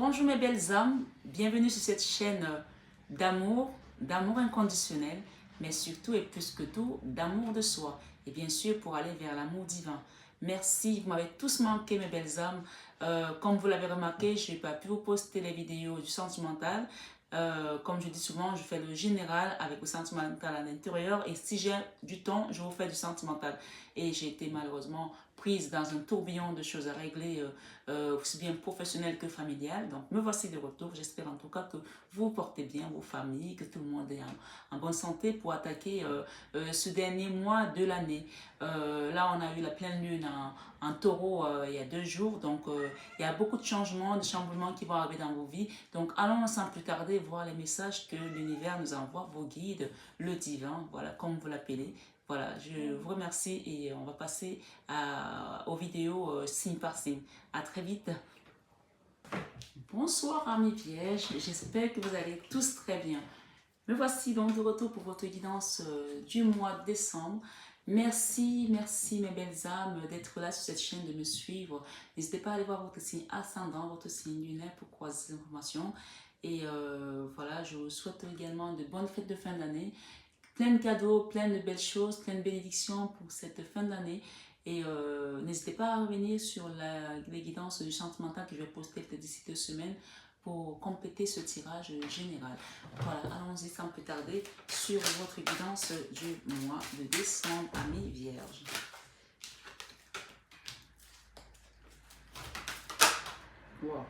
Bonjour mes belles âmes, bienvenue sur cette chaîne d'amour inconditionnel, mais surtout et plus que tout, d'amour de soi. Et bien sûr pour aller vers l'amour divin. Merci, vous m'avez tous manqué mes belles âmes. Comme vous l'avez remarqué, je n'ai pas pu vous poster les vidéos du sentimental. Comme je dis souvent, je fais le général avec le sentimental à l'intérieur et si j'ai du temps, je vous fais du sentimental. Et j'ai été malheureusement prise dans un tourbillon de choses à régler, aussi bien professionnel que familial. Donc me voici de retour. J'espère en tout cas que vous portez bien vos familles, que tout le monde est en bonne santé pour attaquer ce dernier mois de l'année. Là, on a eu la pleine lune en taureau il y a 2 jours. Donc, il y a beaucoup de changements, de chamboulements qui vont arriver dans vos vies. Donc, allons sans plus tarder voir les messages que l'univers nous envoie, vos guides, le divin, voilà, comme vous l'appelez. Voilà, je vous remercie et on va passer aux vidéos signe par signe. À très vite. Bonsoir amis vierges, j'espère que vous allez tous très bien. Me voici donc de retour pour votre guidance du mois de décembre. Merci mes belles âmes d'être là sur cette chaîne, de me suivre. N'hésitez pas à aller voir votre signe ascendant, votre signe lunaire pour croiser ces informations. Et voilà, je vous souhaite également de bonnes fêtes de fin d'année. Plein de cadeaux, plein de belles choses, plein de bénédictions pour cette fin d'année. Et n'hésitez pas à revenir sur les guidances du sentimental que je vais poster d'ici 2 semaines pour compléter ce tirage général. Voilà, allons-y sans plus tarder sur votre guidance du mois de décembre, amis vierges. Wow.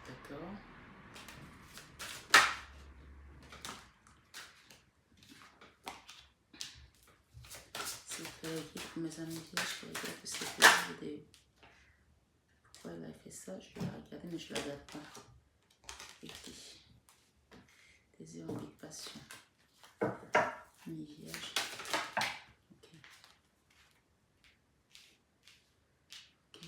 D'accord. C'est fait écrit pour mes amis vierges, je regarde que c'est fait la vidéo. Pourquoi elle a fait ça? Je vais la regarder, mais je ne la regarde pas. Écrit. Désir, envie, passion. Amis vierges. Ok. Ok.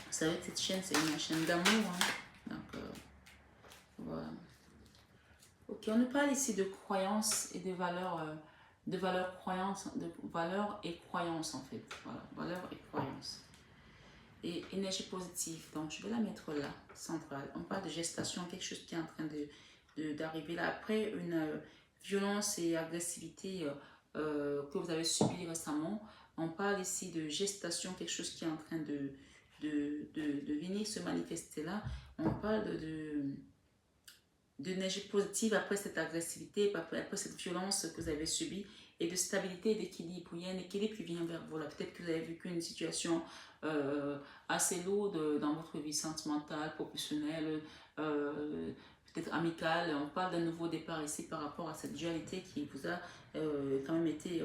Vous savez que cette chaîne, c'est une chaîne d'amour. Hein? Donc, voilà. Ok, on nous parle ici de croyances et de valeurs croyances, de valeurs et croyances en fait. Voilà, valeurs et croyances. Et énergie positive, donc je vais la mettre là, centrale. On parle de gestation, quelque chose qui est en train d'arriver là. Après une violence et agressivité que vous avez subi récemment, on parle ici de gestation, quelque chose qui est en train de venir se manifester là. On parle d'énergie positive après cette agressivité, après cette violence que vous avez subie, et de stabilité et d'équilibre. Il y a un équilibre qui vient vers vous là. Peut-être que vous avez vécu une situation assez lourde dans votre vie sentimentale, professionnelle, peut-être amicale. On parle d'un nouveau départ ici par rapport à cette dualité qui vous a quand même été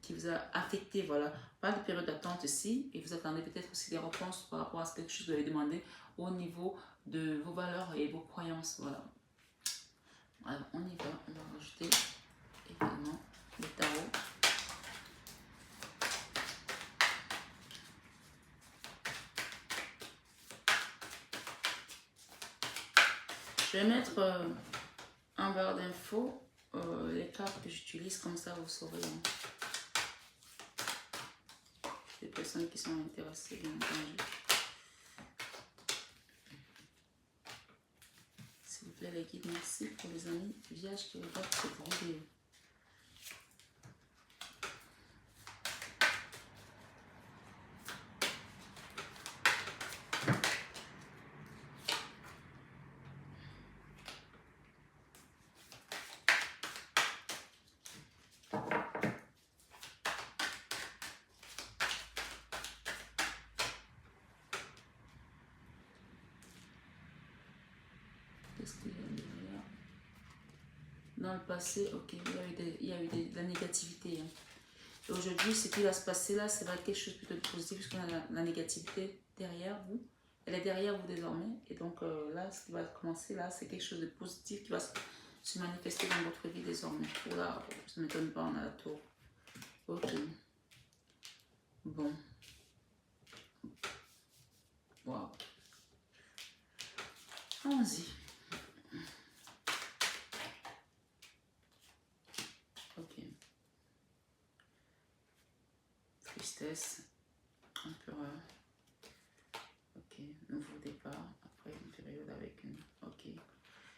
qui vous a affecté, voilà. Pas de période d'attente ici, et vous attendez peut-être aussi des réponses par rapport à ce quelque chose que vous avez demandé au niveau de vos valeurs et vos croyances, voilà. Alors, on y va, on va rajouter également le tarot. Je vais mettre en barre d'infos les cartes que j'utilise, comme ça vous saurez. Hein. Les personnes qui sont intéressées, bien entendu. S'il vous plaît, les guides, merci pour les amis vierges qui regardent cette vidéo. Qu'est-ce qu'il y a derrière? Dans le passé, ok, il y a eu de la négativité. Hein. Et aujourd'hui, ce qui va se passer là, ça va être quelque chose plutôt de positif, puisqu'on a la négativité derrière vous. Elle est derrière vous désormais. Et donc là, ce qui va commencer là, c'est quelque chose de positif qui va se manifester dans votre vie désormais. Oh là, ça ne m'étonne pas, on a la tour. Ok. Bon. Wow. Allons-y. Ok. Tristesse. Empereur. Ok. Nouveau départ. Après une période avec une... Ok.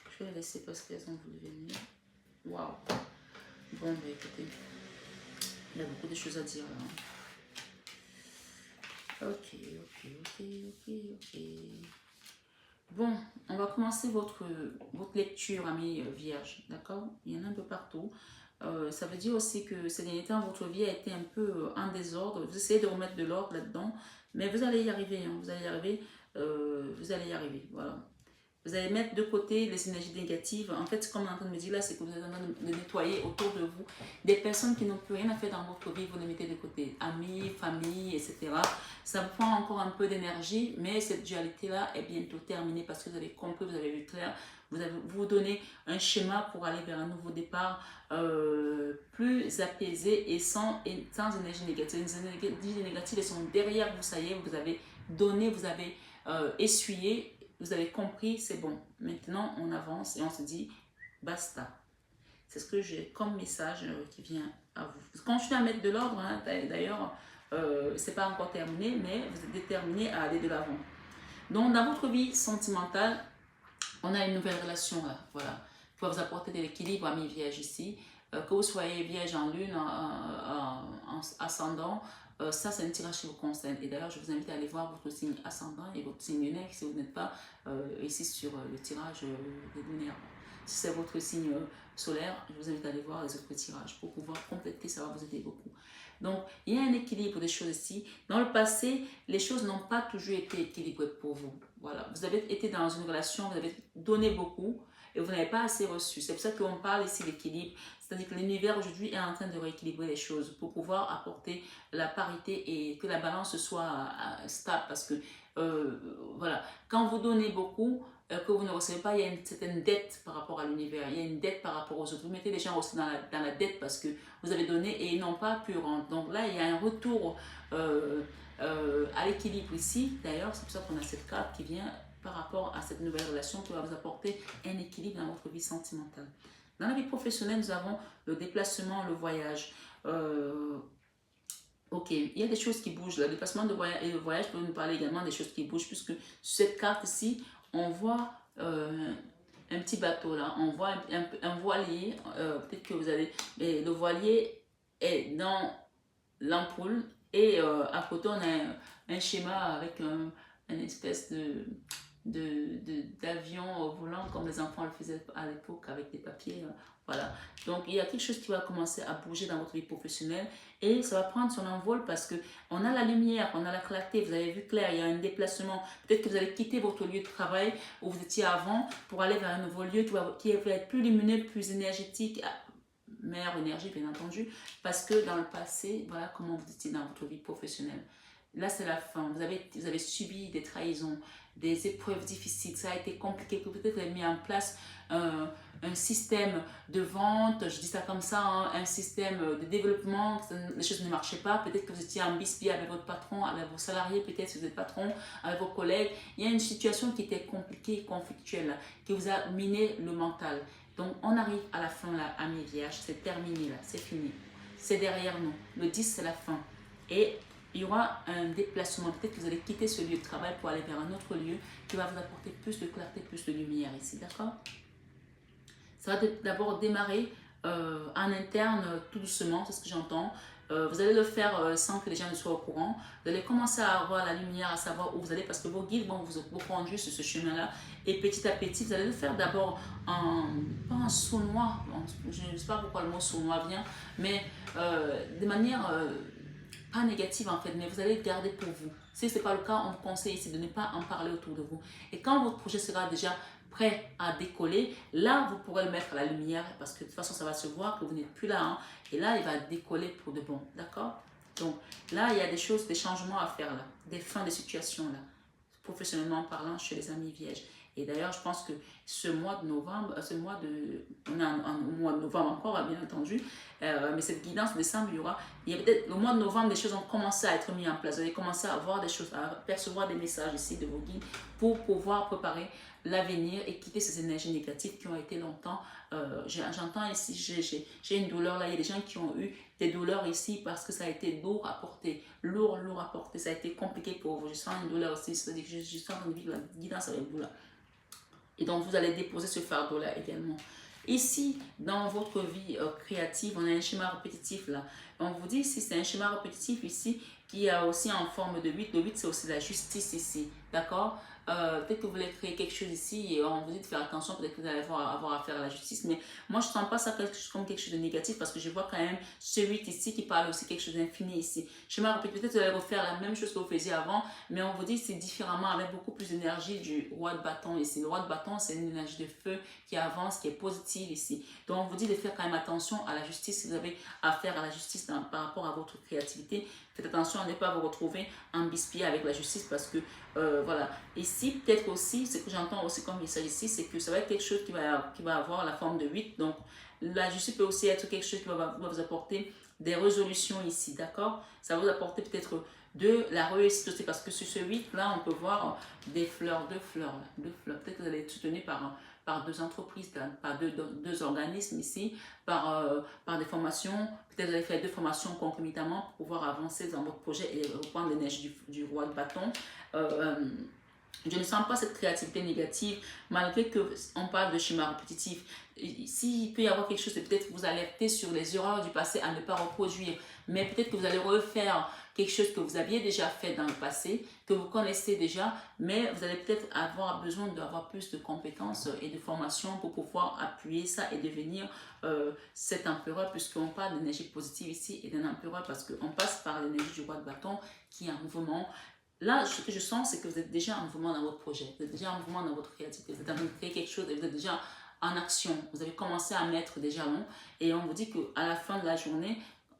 Je vais les laisser parce qu'elles ont voulu venir. Waouh. Bon, bah écoutez. Il y a beaucoup de choses à dire là. Ok. Bon, on va commencer votre lecture, amis vierges, d'accord? Il y en a un peu partout. Ça veut dire aussi que ces derniers temps, votre vie a été un peu en désordre. Vous essayez de remettre de l'ordre là-dedans, mais vous allez y arriver, hein, vous allez y arriver, voilà. Vous allez mettre de côté les énergies négatives. En fait, ce qu'on est en train de me dire là, c'est que vous êtes en train de nettoyer autour de vous des personnes qui n'ont plus rien à faire dans votre vie. Vous les mettez de côté. Amis, famille, etc. Ça prend encore un peu d'énergie, mais cette dualité-là est bientôt terminée parce que vous avez compris, vous avez vu clair. Vous donnez un schéma pour aller vers un nouveau départ plus apaisé et sans énergie négative. Les énergies négatives, elles sont derrière vous, ça y est, vous avez donné, vous avez essuyé. Vous avez compris, c'est bon. Maintenant, on avance et on se dit, basta. C'est ce que j'ai comme message qui vient à vous. Continuez à mettre de l'ordre, hein, d'ailleurs, c'est pas encore terminé, mais vous êtes déterminé à aller de l'avant. Donc, dans votre vie sentimentale, on a une nouvelle relation là, voilà. Qui va vous apporter de l'équilibre, amis vierges ici. Que vous soyez vierge en lune, en ascendant, ça, c'est un tirage qui vous concerne. Et d'ailleurs, je vous invite à aller voir votre signe ascendant et votre signe lunaire si vous n'êtes pas ici sur le tirage des lunaires. Si c'est votre signe solaire, je vous invite à aller voir les autres tirages pour pouvoir compléter, ça va vous aider beaucoup. Donc, il y a un équilibre des choses ici. Dans le passé, les choses n'ont pas toujours été équilibrées pour vous. Voilà, vous avez été dans une relation, vous avez donné beaucoup et vous n'avez pas assez reçu. C'est pour ça qu'on parle ici d'équilibre. C'est-à-dire que l'univers aujourd'hui est en train de rééquilibrer les choses pour pouvoir apporter la parité et que la balance soit stable. Parce que, voilà, quand vous donnez beaucoup, que vous ne recevez pas, il y a une certaine dette par rapport à l'univers, il y a une dette par rapport aux autres. Vous mettez les gens aussi dans la dette parce que vous avez donné et ils n'ont pas pu rendre. Donc là, il y a un retour à l'équilibre ici. D'ailleurs, c'est pour ça qu'on a cette carte qui vient par rapport à cette nouvelle relation qui va vous apporter un équilibre dans votre vie sentimentale. Dans la vie professionnelle, nous avons le déplacement, le voyage. Ok, il y a des choses qui bougent. Le déplacement de voyage et le voyage peut nous parler également des choses qui bougent, puisque sur cette carte-ci, on voit un petit bateau là, on voit un voilier. Peut-être que vous allez. Mais le voilier est dans l'ampoule et à côté, on a un schéma avec une espèce d'avion volant comme les enfants le faisaient à l'époque avec des papiers. Voilà. Donc, il y a quelque chose qui va commencer à bouger dans votre vie professionnelle et ça va prendre son envol parce que on a la lumière, on a la clarté, vous avez vu clair, il y a un déplacement. Peut-être que vous allez quitter votre lieu de travail où vous étiez avant pour aller vers un nouveau lieu qui va être plus lumineux, plus énergétique, meilleure énergie bien entendu, parce que dans le passé, voilà comment vous étiez dans votre vie professionnelle. Là, c'est la fin. Vous avez subi des trahisons, des épreuves difficiles. Ça a été compliqué. Peut-être vous avez mis en place un système de vente, je dis ça comme ça, hein, un système de développement. Les choses ne marchaient pas. Peut-être que vous étiez en bisbille avec votre patron, avec vos salariés, peut-être si vous êtes patron, avec vos collègues. Il y a une situation qui était compliquée, conflictuelle, qui vous a miné le mental. Donc, on arrive à la fin, là, amis vierges. C'est terminé, là. C'est fini. C'est derrière nous. Le 10, c'est la fin. Et il y aura un déplacement. Peut-être que vous allez quitter ce lieu de travail pour aller vers un autre lieu qui va vous apporter plus de clarté, plus de lumière ici, d'accord? Ça va d'abord démarrer en interne tout doucement, c'est ce que j'entends. Vous allez le faire sans que les gens ne soient au courant. Vous allez commencer à avoir la lumière, à savoir où vous allez parce que vos guides vont vous conduire sur ce chemin-là. Et petit à petit, vous allez le faire d'abord pas en sournois, je ne sais pas pourquoi le mot sournois vient, mais de manière pas négative en fait, mais vous allez le garder pour vous. Si ce n'est pas le cas, on vous conseille ici de ne pas en parler autour de vous. Et quand votre projet sera déjà prêt à décoller, là vous pourrez le mettre à la lumière parce que de toute façon ça va se voir que vous n'êtes plus là, hein, et là il va décoller pour de bon, d'accord? Donc là il y a des choses, des changements à faire là, des fins de situation là, professionnellement parlant chez les amis vierges. Et d'ailleurs, je pense que ce mois de novembre, on a un mois de novembre encore, bien entendu, mais cette guidance de décembre, il y a peut-être le mois de novembre, des choses ont commencé à être mises en place. Vous allez commencer à voir des choses, à percevoir des messages ici de vos guides pour pouvoir préparer l'avenir et quitter ces énergies négatives qui ont été longtemps. J'entends ici, j'ai une douleur là, il y a des gens qui ont eu des douleurs ici parce que ça a été lourd à porter, lourd à porter, ça a été compliqué pour vous. Je sens une douleur aussi, c'est-à-dire que je sens une guidance avec vous là. Et donc, vous allez déposer ce fardeau-là également. Ici, dans votre vie créative, on a un schéma répétitif là. On vous dit ici, c'est un schéma répétitif ici qui a aussi en forme de 8. Le 8, c'est aussi la justice ici. D'accord? Peut-être que vous voulez créer quelque chose ici et on vous dit de faire attention, peut-être que vous allez avoir affaire à la justice. Mais moi, je ne sens pas ça comme quelque chose de négatif parce que je vois quand même ce 8 ici qui parle aussi quelque chose d'infini ici. Schéma répétitif, peut-être que vous allez refaire la même chose que vous faisiez avant, mais on vous dit c'est différemment avec beaucoup plus d'énergie du roi de bâton ici. Le roi de bâton, c'est une énergie de feu qui avance, qui est positive ici. Donc, on vous dit de faire quand même attention à la justice si vous avez affaire à la justice par rapport à votre créativité. Faites attention à ne pas vous retrouver embouteillé avec la justice parce que, voilà. Ici, peut-être aussi, ce que j'entends aussi comme message ici, c'est que ça va être quelque chose qui va avoir la forme de 8. Donc, la justice peut aussi être quelque chose qui va vous apporter des résolutions ici, d'accord? Ça va vous apporter peut-être de la réussite aussi parce que sur ce 8, là, on peut voir deux fleurs. Peut-être que vous allez être soutenu par deux entreprises, par deux organismes ici, par des formations. Peut-être vous allez faire deux formations concomitamment pour pouvoir avancer dans votre projet et reprendre l'énergie du roi de bâton. Je ne sens pas cette créativité négative, malgré qu'on parle de schéma répétitif. S'il peut y avoir quelque chose, peut-être vous alerter sur les erreurs du passé à ne pas reproduire. Mais peut-être que vous allez refaire quelque chose que vous aviez déjà fait dans le passé, que vous connaissez déjà, mais vous allez peut-être avoir besoin d'avoir plus de compétences et de formation pour pouvoir appuyer ça et devenir cet empereur, puisqu'on parle d'énergie positive ici et d'un empereur, parce qu'on passe par l'énergie du roi de bâton qui est en mouvement. Là, ce que je sens, c'est que vous êtes déjà en mouvement dans votre projet, vous êtes déjà en mouvement dans votre créativité, vous êtes en train de créer quelque chose et vous êtes déjà en action. Vous avez commencé à mettre des jalons et on vous dit qu'à la fin de la journée,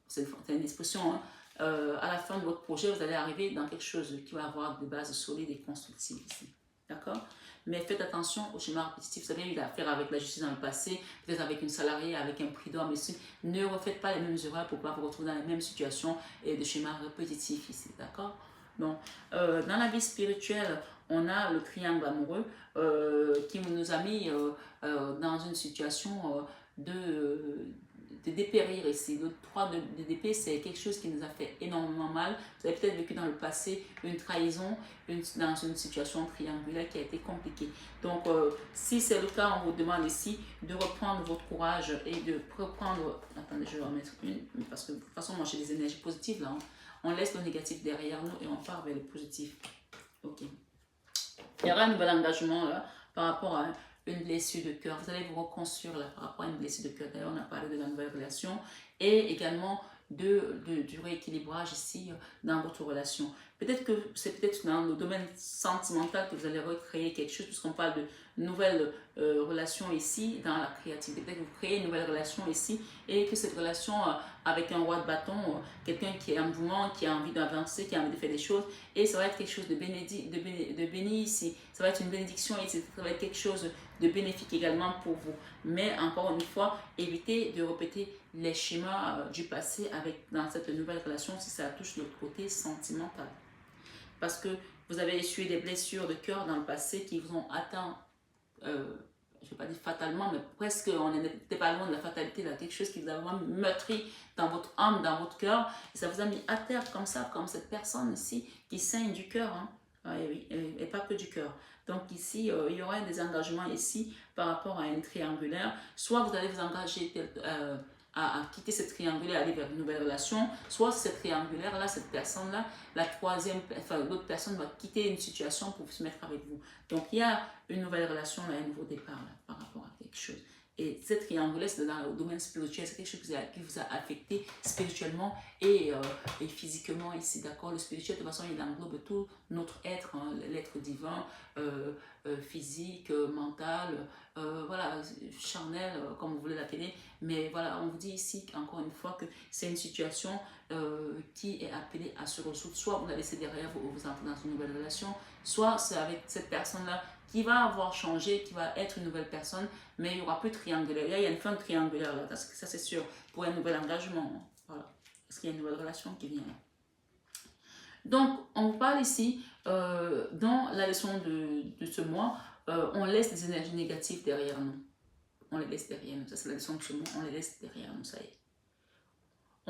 c'est une expression, hein, à la fin de votre projet, vous allez arriver dans quelque chose qui va avoir des bases solides et constructives ici. D'accord? Mais faites attention au schéma répétitif. Vous avez eu affaire avec la justice dans le passé, peut-être avec une salariée, avec un prix d'homme ici. Ne refaites pas les mêmes erreurs pour ne pas vous retrouver dans les mêmes situations et de schéma répétitif ici. D'accord? Donc, dans la vie spirituelle, on a le triangle amoureux qui nous a mis dans une situation de dépérir ici. Le 3 d'épée, c'est quelque chose qui nous a fait énormément mal. Vous avez peut-être vécu dans le passé une trahison dans une situation triangulaire qui a été compliquée. Donc, si c'est le cas, on vous demande ici de reprendre votre courage et de reprendre... Attendez, je vais en mettre une, parce que de toute façon, moi, j'ai des énergies positives là. Hein. On laisse le négatif derrière nous et on part vers le positif. Ok. Il y aura un nouvel engagement là, par rapport à une blessure de cœur. Vous allez vous reconstruire là, par rapport à une blessure de cœur. D'ailleurs, on a parlé de la nouvelle relation et également du rééquilibrage ici dans votre relation. Peut-être que c'est peut-être dans le domaine sentimental que vous allez recréer quelque chose, puisqu'on parle de nouvelles relations ici dans la créativité. Peut-être que vous créez une nouvelle relation ici et que cette relation avec un roi de bâton, quelqu'un qui est en mouvement, qui a envie d'avancer, qui a envie de faire des choses, et ça va être quelque chose de béni ici. Ça va être une bénédiction ici, ça va être quelque chose de bénéfique également pour vous. Mais encore une fois, évitez de répéter les schémas du passé dans cette nouvelle relation si ça touche le côté sentimental. Parce que vous avez essuyé des blessures de cœur dans le passé qui vous ont atteint, je ne vais pas dire fatalement, mais presque, on n'était pas loin de la fatalité, là, quelque chose qui vous a vraiment meurtri dans votre âme, dans votre cœur, et ça vous a mis à terre comme ça, comme cette personne ici qui saigne du cœur, hein. Et pas que du cœur. Donc ici, il y aura des engagements ici par rapport à un triangulaire. Soit vous allez vous engager à quitter cette triangulaire, aller vers une nouvelle relation, soit cette triangulaire-là, cette personne-là, l'autre personne va quitter une situation pour se mettre avec vous. Donc il y a une nouvelle relation, là, un nouveau départ là, par rapport à quelque chose. Et cette triangulaire, c'est dans le domaine spirituel, c'est quelque chose qui vous a affecté spirituellement et physiquement ici, d'accord? Le spirituel, de toute façon, il englobe tout notre être, hein, l'être divin, physique, mental, voilà, charnel, comme vous voulez l'appeler. Mais voilà, on vous dit ici, encore une fois, que c'est une situation qui est appelée à se résoudre. Soit vous la laissez derrière vous ou vous entrez dans une nouvelle relation, soit c'est avec cette personne-là qui va avoir changé, qui va être une nouvelle personne, mais il n'y aura plus de triangulaire. Là, il y a une fin triangulaire, là, ça c'est sûr, pour un nouvel engagement. Voilà. Parce qu'il y a une nouvelle relation qui vient là. Donc, on parle ici, dans la leçon de ce mois, on laisse les énergies négatives derrière nous. On les laisse derrière nous. Ça, c'est la leçon de ce mois, on les laisse derrière nous, ça y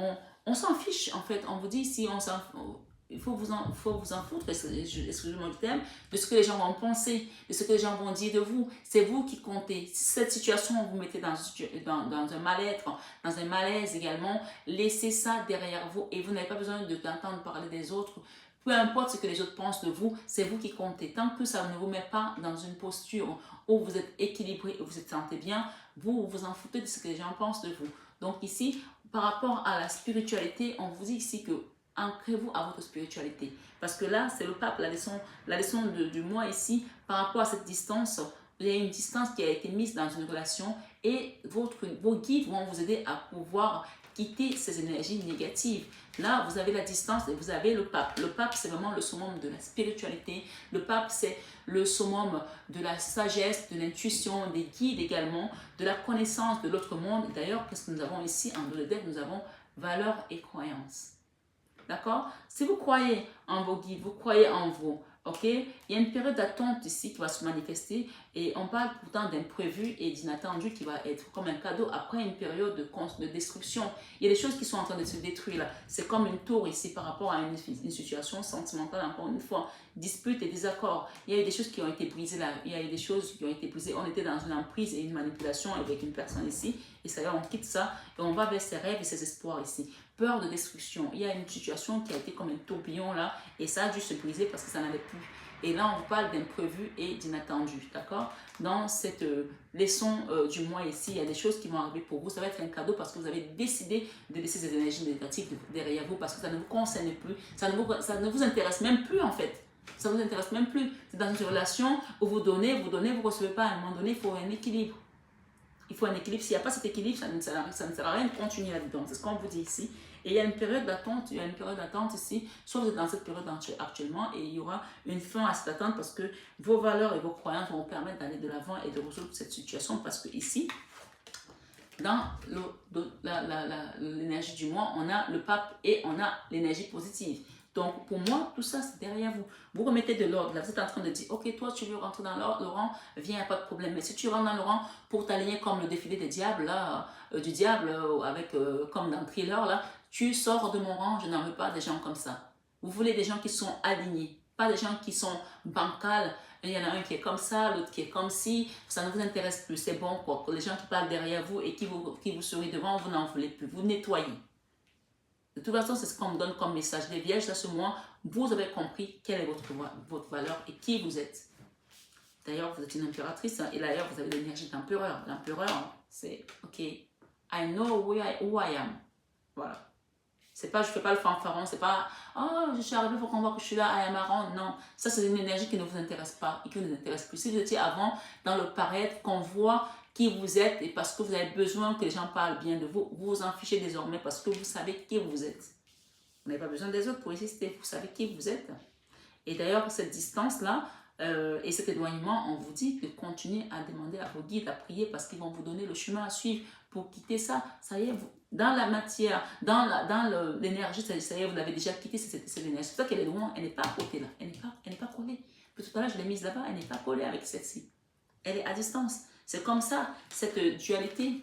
est. On s'en fiche, en fait. On vous dit ici, il faut vous en foutre, excusez-moi le terme, de ce que les gens vont penser, de ce que les gens vont dire de vous. C'est vous qui comptez. Si cette situation, vous mettez dans un mal-être, dans un malaise également, laissez ça derrière vous et vous n'avez pas besoin d'entendre parler des autres. Peu importe ce que les autres pensent de vous, c'est vous qui comptez. Tant que ça ne vous met pas dans une posture où vous êtes équilibré, où vous êtes sentez bien, vous vous en foutez de ce que les gens pensent de vous. Donc ici, par rapport à la spiritualité, on vous dit ici que ancrez-vous à votre spiritualité. Parce que là, c'est le pape, la leçon du mois ici, par rapport à cette distance, il y a une distance qui a été mise dans une relation et vos guides vont vous aider à pouvoir quitter ces énergies négatives. Là, vous avez la distance et vous avez le pape. Le pape, c'est vraiment le summum de la spiritualité. Le pape, c'est le summum de la sagesse, de l'intuition, des guides également, de la connaissance de l'autre monde. D'ailleurs, qu'est-ce que nous avons ici en deux deck? Nous avons valeurs et croyances. D'accord? Si vous croyez en vos guides, vous croyez en vous, ok? Il y a une période d'attente ici qui va se manifester et on parle pourtant d'imprévu et d'inattendu qui va être comme un cadeau après une période de destruction. Il y a des choses qui sont en train de se détruire là. C'est comme une tour ici par rapport à une situation sentimentale, encore une fois. Dispute et désaccord. Il y a eu des choses qui ont été brisées là. Il y a eu des choses qui ont été brisées. On était dans une emprise et une manipulation avec une personne ici. Et ça y est, on quitte ça et on va vers ses rêves et ses espoirs ici. Peur de destruction. Il y a une situation qui a été comme un tourbillon là et ça a dû se briser parce que ça n'allait plus. Et là, on vous parle d'imprévu et d'inattendu, d'accord? Dans cette leçon du mois ici, il y a des choses qui vont arriver pour vous. Ça va être un cadeau parce que vous avez décidé de laisser ces énergies négatives derrière vous parce que ça ne vous concerne plus. Ça ne vous intéresse même plus en fait. Ça ne vous intéresse même plus. C'est dans une relation où vous donnez, vous ne recevez pas. À un moment donné, il faut un équilibre. Il faut un équilibre. S'il n'y a pas cet équilibre, ça ne sert à rien de continuer là-dedans. C'est ce qu'on vous dit ici. Et il y a une période d'attente. Il y a une période d'attente ici. Soit vous êtes dans cette période actuellement et il y aura une fin à cette attente parce que vos valeurs et vos croyances vont vous permettre d'aller de l'avant et de résoudre cette situation. Parce que ici, dans l'énergie du mois, on a le pape et on a l'énergie positive. Donc, pour moi, tout ça, c'est derrière vous. Vous remettez de l'ordre. Là, vous êtes en train de dire, ok, toi, tu veux rentrer dans le rang, viens, il n'y a pas de problème. Mais si tu rentres dans le rang pour t'aligner comme le défilé des diables, là, comme dans Thriller, là, tu sors de mon rang, je n'en veux pas des gens comme ça. Vous voulez des gens qui sont alignés, pas des gens qui sont bancals. Il y en a un qui est comme ça, l'autre qui est comme ci. Ça ne vous intéresse plus. C'est bon, quoi. Les gens qui parlent derrière vous et qui vous sourient devant, vous n'en voulez plus. Vous nettoyez. De toute façon, c'est ce qu'on me donne comme message. Les vierges, là, ce mois, vous avez compris quelle est votre valeur et qui vous êtes. D'ailleurs, vous êtes une impératrice hein, et d'ailleurs, vous avez l'énergie d'empereur. L'empereur, c'est OK, I know who I am. Voilà. C'est pas, je fais pas le fanfaron, c'est pas, oh, je suis arrivée pour qu'on voit que je suis là, I am around. Non, ça, c'est une énergie qui ne vous intéresse pas et qui ne vous intéresse plus. Si vous étiez avant dans le paraître, qu'on voit qui vous êtes et parce que vous avez besoin que les gens parlent bien de vous, vous vous en fichez désormais parce que vous savez qui vous êtes. Vous n'avez pas besoin des autres pour exister, vous savez qui vous êtes. Et d'ailleurs, cette distance-là et cet éloignement, on vous dit de continuer à demander à vos guides, à prier parce qu'ils vont vous donner le chemin à suivre pour quitter ça. Ça y est, dans la matière, dans l'énergie, ça y est, vous l'avez déjà quitté, cette énergie. C'est pour ça qu'elle est loin, elle n'est pas à côté là, elle n'est pas collée. Puis tout à l'heure, je l'ai mise là-bas, elle n'est pas collée avec celle-ci. Elle est à distance. C'est comme ça, cette dualité,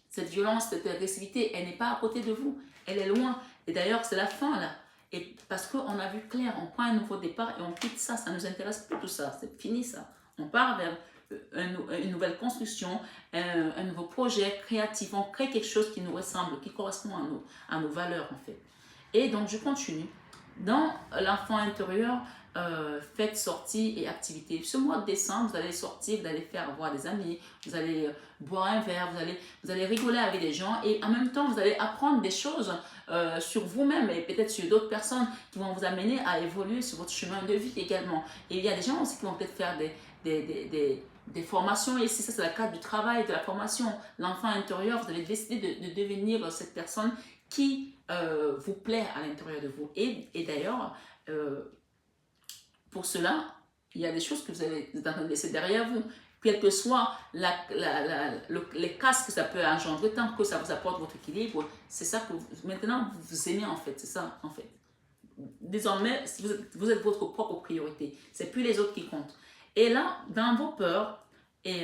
cette violence, cette agressivité, elle n'est pas à côté de vous, elle est loin. Et d'ailleurs, c'est la fin là. Et parce qu'on a vu clair, on prend un nouveau départ et on quitte ça, ça ne nous intéresse plus tout ça, c'est fini ça. On part vers une nouvelle construction, un nouveau projet créatif, on crée quelque chose qui nous ressemble, qui correspond à nos valeurs en fait. Et donc je continue. Dans l'enfant intérieur, faites sorties et activités. Ce mois de décembre, vous allez sortir, vous allez faire voir des amis, vous allez boire un verre, vous allez rigoler avec des gens et en même temps, vous allez apprendre des choses sur vous-même et peut-être sur d'autres personnes qui vont vous amener à évoluer sur votre chemin de vie également. Et il y a des gens aussi qui vont peut-être faire des formations ici, ça c'est la carte du travail, de la formation. L'enfant intérieur, vous allez décider de devenir cette personne qui vous plaît à l'intérieur de vous. Et d'ailleurs, pour cela, Il y a des choses que vous êtes en train de laisser derrière vous. Quel que soit les casques que ça peut engendrer, tant que ça vous apporte votre équilibre, c'est ça que maintenant vous aimez en fait, c'est ça en fait. Désormais, vous êtes votre propre priorité, c'est plus les autres qui comptent. Et là, dans vos peurs, et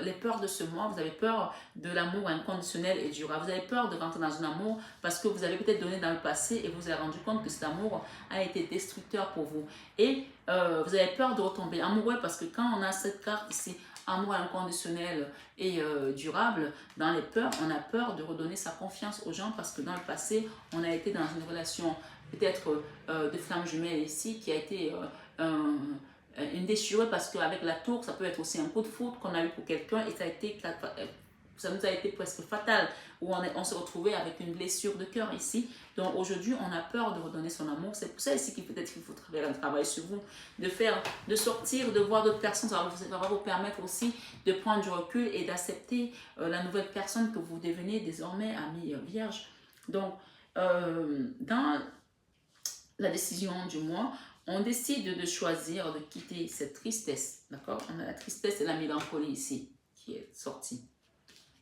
les peurs de ce mois, vous avez peur de l'amour inconditionnel et durable. Vous avez peur de rentrer dans un amour parce que vous avez peut-être donné dans le passé et vous vous avez rendu compte que cet amour a été destructeur pour vous. Et vous avez peur de retomber amoureux parce que quand on a cette carte ici, amour inconditionnel et durable, dans les peurs, on a peur de redonner sa confiance aux gens parce que dans le passé, on a été dans une relation peut-être de flamme jumelle ici qui a été une déchirure parce qu'avec la tour, ça peut être aussi un coup de foudre qu'on a eu pour quelqu'un et ça nous a été presque fatal, où on s'est retrouvé avec une blessure de cœur ici. Donc aujourd'hui, on a peur de redonner son amour. C'est pour ça ici qu'il peut-être qu'il faut faire un travail sur vous, de sortir, de voir d'autres personnes. Ça va vous permettre aussi de prendre du recul et d'accepter la nouvelle personne que vous devenez désormais, amie vierge. Donc, dans la décision du mois, on décide de choisir de quitter cette tristesse, d'accord? On a la tristesse et la mélancolie ici qui est sortie.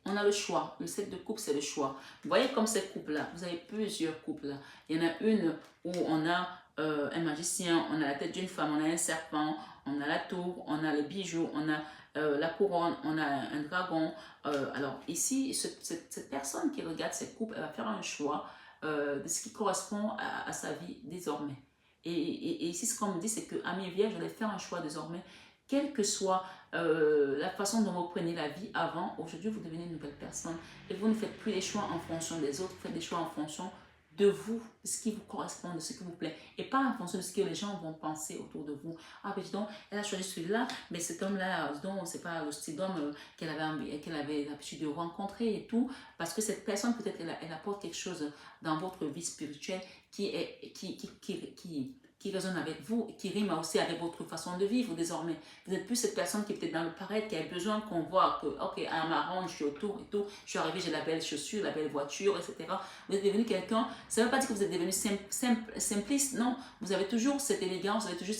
On a le choix. Le 7 de coupe, c'est le choix. Vous voyez comme cette coupe-là, vous avez plusieurs coupes-là. Il y en a une où on a un magicien, on a la tête d'une femme, on a un serpent, on a la tour, on a le bijou, on a la couronne, on a un dragon. Alors ici, cette personne qui regarde cette coupe, elle va faire un choix de ce qui correspond à sa vie désormais. Et ici, ce qu'on me dit, c'est que, Amis Vierge, je vais faire un choix désormais, quelle que soit la façon dont vous prenez la vie avant, aujourd'hui, vous devenez une nouvelle personne. Et vous ne faites plus les choix en fonction des autres, vous faites des choix en fonction de vous, de ce qui vous correspond, de ce qui vous plaît. Et pas en fonction de ce que les gens vont penser autour de vous. Ah, mais dis donc, elle a choisi celui-là, mais cet homme-là, dis donc, c'est pas le style d'homme qu'elle avait l'habitude de rencontrer et tout. Parce que cette personne, peut-être, elle apporte quelque chose dans votre vie spirituelle qui résonne avec vous, qui rime aussi avec votre façon de vivre désormais. Vous n'êtes plus cette personne qui est peut-être dans le paraître, qui a besoin qu'on voit que, ok, à ma ronde, je suis autour et tout, je suis arrivée, j'ai la belle chaussure, la belle voiture, etc. Vous êtes devenu quelqu'un, ça ne veut pas dire que vous êtes devenu simpliste, non. Vous avez toujours cette élégance, vous avez toujours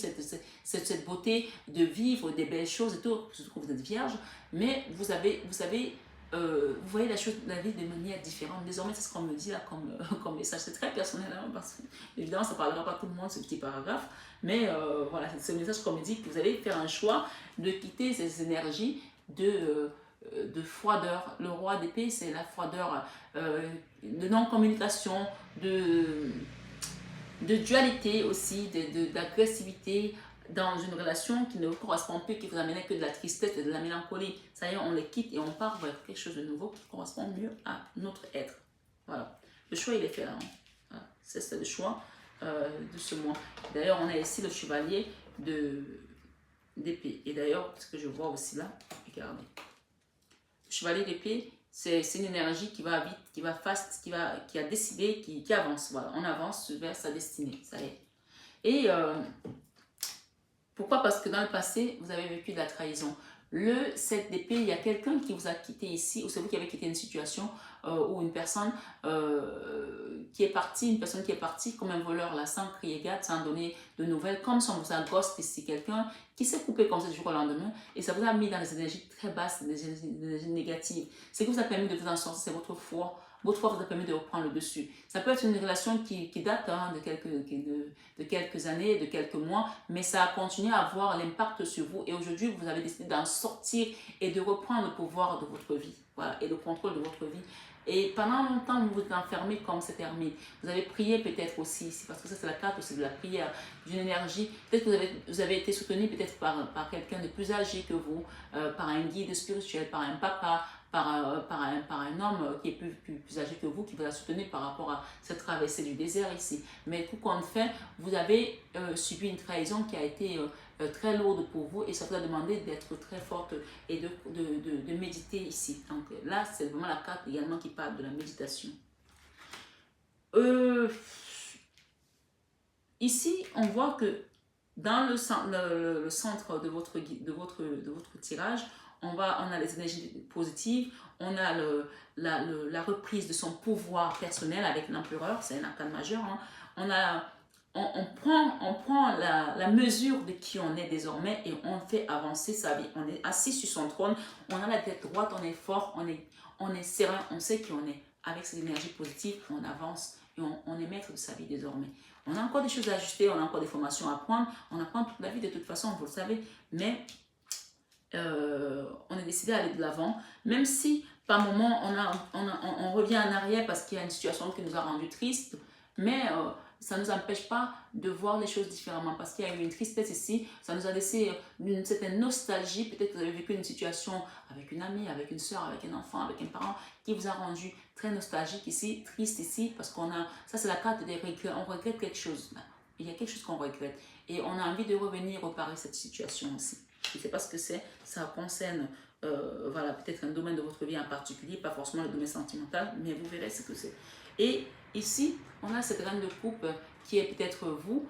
cette beauté de vivre des belles choses et tout, surtout que vous êtes vierge, mais vous vous voyez la vie de manière différente. Désormais, c'est ce qu'on me dit là comme message. C'est très personnel, hein, parce que évidemment, ça ne parlera pas à tout le monde, ce petit paragraphe. Mais voilà, c'est ce message qu'on me dit que vous allez faire un choix de quitter ces énergies de froideur. Le roi d'épée, c'est la froideur, de non-communication, de dualité aussi, d'agressivité, dans une relation qui ne vous correspond plus, qui vous amène que de la tristesse et de la mélancolie. Ça y est, on les quitte et on part vers quelque chose de nouveau qui correspond mieux à notre être. Voilà. Le choix, il est fait là. Hein. Voilà. C'est le choix de ce mois. D'ailleurs, on a ici le chevalier d'épée. Et d'ailleurs, ce que je vois aussi là, regardez. Le chevalier d'épée, c'est une énergie qui va vite, qui va fast, qui a décidé, qui avance. Voilà. On avance vers sa destinée. Ça y est. Et pourquoi? Parce que dans le passé, vous avez vécu de la trahison. Le 7 d'épée, il y a quelqu'un qui vous a quitté ici, ou c'est vous qui avez quitté une situation où une personne qui est partie comme un voleur là, sans crier gare, sans donner de nouvelles, comme si on vous a ghost ici, quelqu'un qui s'est coupé comme ça du jour au lendemain, et ça vous a mis dans des énergies très basses, des énergies négatives. Ce qui vous a permis de vous en sortir, c'est votre foi. Votre foi vous a permis de reprendre le dessus. Ça peut être une relation qui date hein, de quelques années, de quelques mois, mais ça a continué à avoir l'impact sur vous. Et aujourd'hui, vous avez décidé d'en sortir et de reprendre le pouvoir de votre vie. Voilà, et le contrôle de votre vie. Et pendant longtemps, vous vous êtes enfermé comme cet ermite. Vous avez prié peut-être aussi, parce que ça c'est la carte aussi de la prière, d'une énergie. Peut-être que vous avez été soutenu peut-être par quelqu'un de plus âgé que vous, par un guide spirituel, par un papa, par un homme qui est plus âgé que vous, qui vous a soutenu par rapport à cette traversée du désert ici. Mais tout compte fait, vous avez subi une trahison qui a été très lourde pour vous et ça vous a demandé d'être très forte et de méditer ici. Donc là, c'est vraiment la carte également qui parle de la méditation. Ici, on voit que dans le centre de votre tirage, on a les énergies positives, on a la reprise de son pouvoir personnel avec l'empereur, c'est un arcane majeur, hein. on prend la mesure de qui on est désormais et on fait avancer sa vie. On est assis sur son trône, on a la tête droite, on est fort, on est serein, on sait qui on est. Avec cette énergie positive, on avance et on est maître de sa vie désormais. On a encore des choses à ajuster, on a encore des formations à apprendre, on apprend toute la vie de toute façon, vous le savez, mais on est décidé à aller de l'avant, même si par moment on revient en arrière parce qu'il y a une situation qui nous a rendu tristes, mais ça ne nous empêche pas de voir les choses différemment parce qu'il y a eu une tristesse ici, ça nous a laissé une certaine nostalgie, peut-être que vous avez vécu une situation avec une amie, avec une soeur, avec un enfant, avec un parent qui vous a rendu très nostalgique ici, triste ici, parce ça c'est la carte des regrets, on regrette quelque chose, il y a quelque chose qu'on regrette et on a envie de revenir réparer cette situation aussi. Je ne sais pas ce que c'est, ça concerne voilà, peut-être un domaine de votre vie en particulier, pas forcément le domaine sentimental, mais vous verrez ce que c'est. Et ici, on a cette reine de coupe qui est peut-être vous,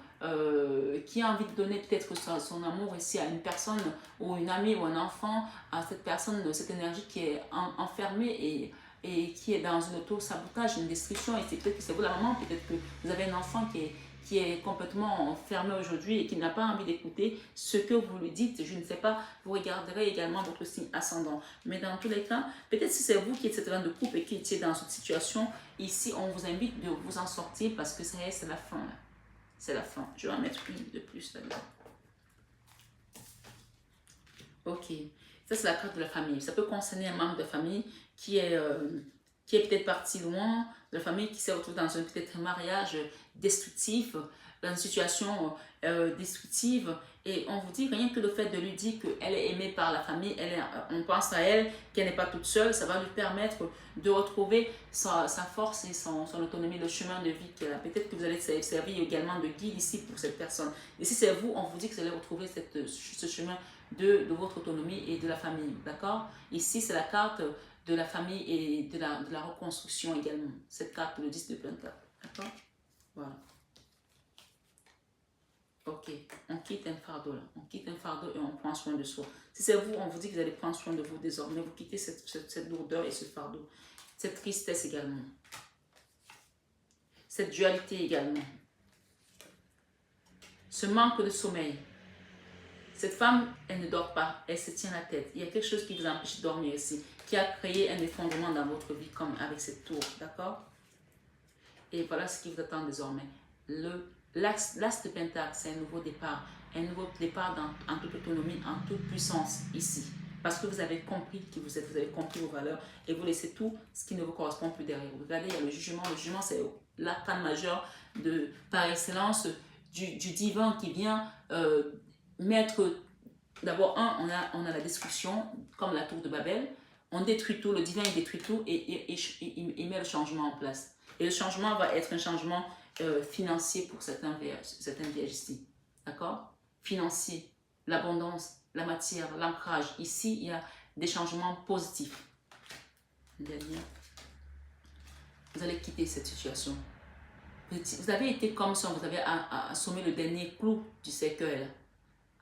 qui a envie de donner peut-être son amour ici à une personne ou une amie ou un enfant, à cette personne, cette énergie qui est enfermée et qui est dans un auto-sabotage, une destruction. Et c'est peut-être que c'est vous la maman, peut-être que vous avez un enfant qui est complètement fermé aujourd'hui et qui n'a pas envie d'écouter ce que vous lui dites, je ne sais pas, vous regarderez également votre signe ascendant. Mais dans tous les cas, peut-être si c'est vous qui êtes cette reine de coupe et qui étiez dans cette situation, ici, on vous invite de vous en sortir parce que ça y est, c'est la fin. C'est la fin. Je vais en mettre une de plus là-dedans. Ok. Ça, c'est la carte de la famille. Ça peut concerner un membre de famille qui est peut-être parti loin, de la famille qui s'est retrouvée dans peut-être un mariage destructif, dans une situation destructive. Et on vous dit, rien que le fait de lui dire qu'elle est aimée par la famille, on pense à elle, qu'elle n'est pas toute seule, ça va lui permettre de retrouver sa force et son autonomie, le chemin de vie qu'elle a. Peut-être que vous allez servir également de guide ici pour cette personne. Et si c'est vous, on vous dit que vous allez retrouver ce chemin de votre autonomie et de la famille. D'accord? Ici, c'est la carte de la famille et de la reconstruction également. Cette carte, le 10 de Pentacle. D'accord? Voilà. Ok, on quitte un fardeau là. On quitte un fardeau et on prend soin de soi. Si c'est vous, on vous dit que vous allez prendre soin de vous désormais. Vous quittez cette lourdeur et ce fardeau. Cette tristesse également. Cette dualité également. Ce manque de sommeil. Cette femme, elle ne dort pas, elle se tient la tête. Il y a quelque chose qui vous empêche de dormir ici, qui a créé un effondrement dans votre vie, comme avec cette tour, d'accord? Et voilà ce qui vous attend désormais. L'as de Pentacle, c'est un nouveau départ en toute autonomie, en toute puissance ici. Parce que vous avez compris qui vous êtes, vous avez compris vos valeurs et vous laissez tout ce qui ne vous correspond plus derrière. Regardez, il y a le jugement. Le jugement, c'est l'arcane majeur par excellence du divin qui vient mettre, d'abord on a la destruction comme la tour de Babel, on détruit tout, le divin il détruit tout et il met le changement en place. Et le changement va être un changement financier pour certains vierges ici, d'accord? Financier, l'abondance, la matière, l'ancrage. Ici, il y a des changements positifs. Vous allez quitter cette situation. Vous avez été comme ça, vous avez assommé le dernier clou du cercueil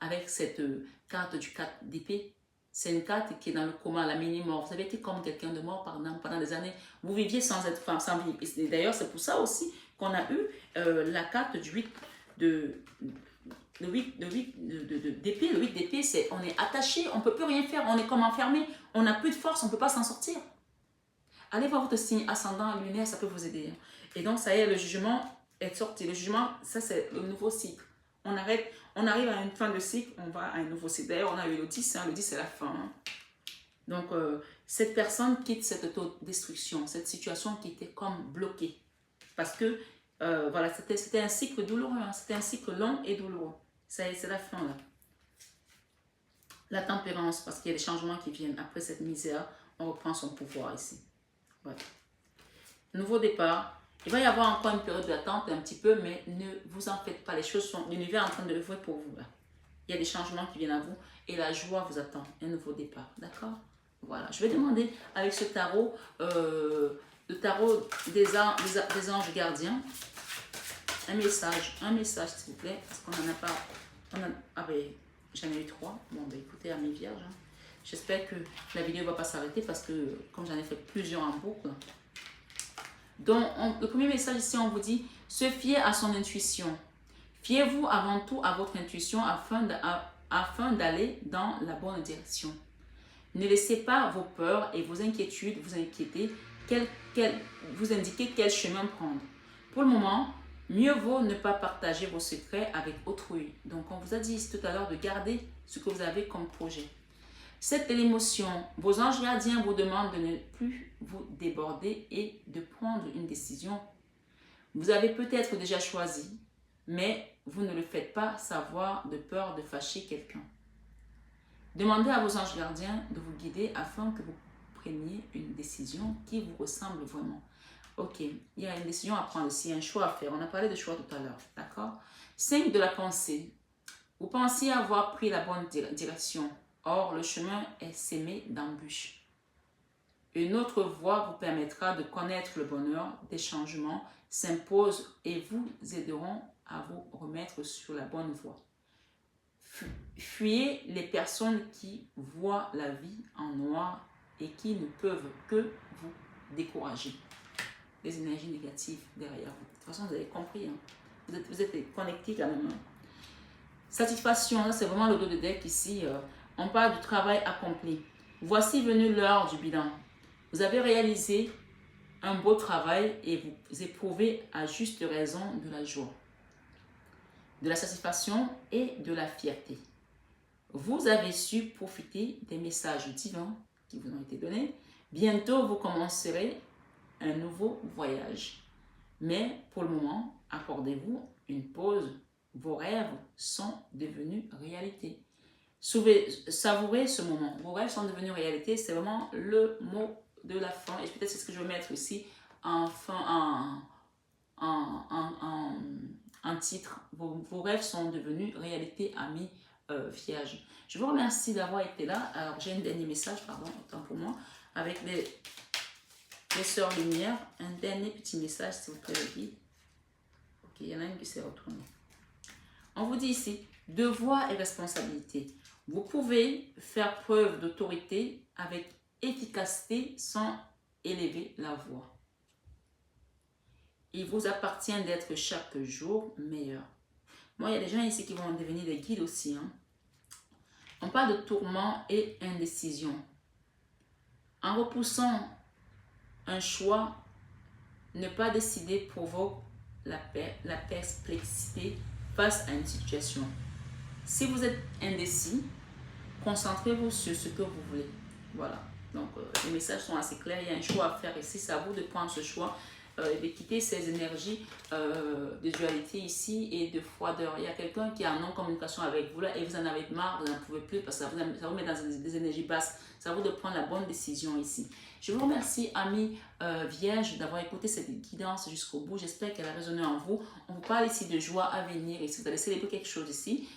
avec cette carte du 4 d'épée. C'est une carte qui est dans le coma, la mini-mort. Vous avez été comme quelqu'un de mort pendant des années. Vous viviez sans être femme, sans vivre. Et d'ailleurs, c'est pour ça aussi qu'on a eu la carte du 8 d'épée. Le 8 d'épée, c'est on est attaché, on ne peut plus rien faire, on est comme enfermé, on n'a plus de force, on ne peut pas s'en sortir. Allez voir votre signe ascendant lunaire, ça peut vous aider. Et donc, ça y est, le jugement est sorti. Le jugement, ça c'est le nouveau cycle. On arrête, on arrive à une fin de cycle, on va à un nouveau cycle. D'ailleurs, on a eu le 10, le 10 c'est la fin. Donc, cette personne quitte cette autodestruction, cette situation qui était comme bloquée. Parce que, voilà, c'était un cycle douloureux, c'était un cycle long et douloureux. Ça y est, c'est la fin là. La tempérance, parce qu'il y a des changements qui viennent. Après cette misère, on reprend son pouvoir ici. Voilà. Nouveau départ. Il va y avoir encore une période d'attente un petit peu, mais ne vous en faites pas. Les choses sont, l'univers est en train de œuvrer pour vous. Là. Il y a des changements qui viennent à vous et la joie vous attend. Un nouveau départ. D'accord? Voilà. Je vais demander avec ce tarot, le tarot des anges gardiens, un message s'il vous plaît, parce qu'on n'en a pas. Ah ben, j'en ai eu 3. Bon, ben écoutez, amis vierges, j'espère que la vidéo ne va pas s'arrêter parce que, comme j'en ai fait plusieurs en boucle, donc le premier message ici, on vous dit, se fier à son intuition. Fiez-vous avant tout à votre intuition afin d'aller dans la bonne direction. Ne laissez pas vos peurs et vos inquiétudes vous inquiéter, vous indiquer quel chemin prendre. Pour le moment, mieux vaut ne pas partager vos secrets avec autrui. Donc, on vous a dit tout à l'heure de garder ce que vous avez comme projet. Cette émotion, vos anges gardiens vous demandent de ne plus vous déborder et de prendre une décision. Vous avez peut-être déjà choisi, mais vous ne le faites pas savoir de peur de fâcher quelqu'un. Demandez à vos anges gardiens de vous guider afin que vous preniez une décision qui vous ressemble vraiment. Ok, il y a une décision à prendre ici, un choix à faire. On a parlé de choix tout à l'heure, d'accord? 5 de la pensée. Vous pensiez avoir pris la bonne direction. Or, le chemin est semé d'embûches. Une autre voie vous permettra de connaître le bonheur. Des changements s'imposent et vous aideront à vous remettre sur la bonne voie. Fuyez les personnes qui voient la vie en noir et qui ne peuvent que vous décourager. Les énergies négatives derrière vous. De toute façon, vous avez compris. Hein? Vous êtes connectés quand même. Hein? Satisfaction, c'est vraiment le dos de deck ici. On parle du travail accompli. Voici venue l'heure du bilan. Vous avez réalisé un beau travail et vous éprouvez à juste raison de la joie, de la satisfaction et de la fierté. Vous avez su profiter des messages divins qui vous ont été donnés. Bientôt, vous commencerez un nouveau voyage. Mais pour le moment, accordez-vous une pause. Vos rêves sont devenus réalité. Savourez ce moment. Vos rêves sont devenus réalité. C'est vraiment le mot de la fin. Et peut-être c'est ce que je vais mettre ici en titre. Vos rêves sont devenus réalité, amis vierges. Je vous remercie d'avoir été là. Alors, j'ai un dernier message, pardon, autant pour moi, avec les sœurs lumière. Un dernier petit message, s'il vous plaît, le guide. Ok, il y en a une qui s'est retournée. On vous dit ici, devoir et responsabilité. Vous pouvez faire preuve d'autorité avec efficacité sans élever la voix. Il vous appartient d'être chaque jour meilleur. Moi, il y a des gens ici qui vont devenir des guides aussi. Hein. On parle de tourment et indécision. En repoussant un choix, ne pas décider provoque la perplexité face à une situation. Si vous êtes indécis, concentrez-vous sur ce que vous voulez. Voilà. Donc, les messages sont assez clairs. Il y a un choix à faire ici. C'est à vous de prendre ce choix et de quitter ces énergies de dualité ici et de froideur. Il y a quelqu'un qui est en non-communication avec vous là et vous en avez marre, vous n'en pouvez plus parce que ça vous met dans des énergies basses. C'est à vous de prendre la bonne décision ici. Je vous remercie, amis vierges, d'avoir écouté cette guidance jusqu'au bout. J'espère qu'elle a résonné en vous. On vous parle ici de joie à venir. Et si vous allez célébrer quelque chose ici,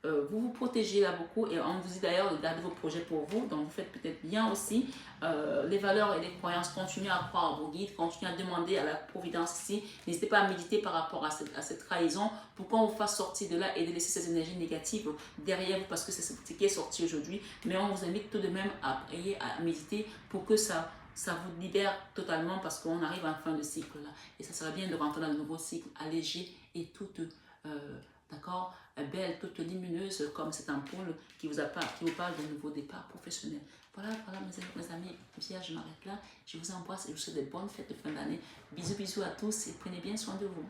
vous vous protégez là beaucoup et on vous dit d'ailleurs de garder vos projets pour vous, donc vous faites peut-être bien aussi. Les valeurs et les croyances, continuez à croire en vos guides, continuez à demander à la providence ici. N'hésitez pas à méditer par rapport à cette trahison pour qu'on vous fasse sortir de là et de laisser ces énergies négatives derrière vous parce que c'est ce qui est sorti aujourd'hui. Mais on vous invite tout de même à prier, à méditer pour que ça vous libère totalement parce qu'on arrive en fin de cycle là. Et ça serait bien de rentrer dans un nouveau cycle allégé et toute d'accord, belle, toute lumineuse comme cette ampoule qui vous parle d'un nouveau départ professionnel. Voilà mes amis vierges, je m'arrête là. Je vous embrasse et je vous souhaite de bonnes fêtes de fin d'année. Bisous à tous et prenez bien soin de vous.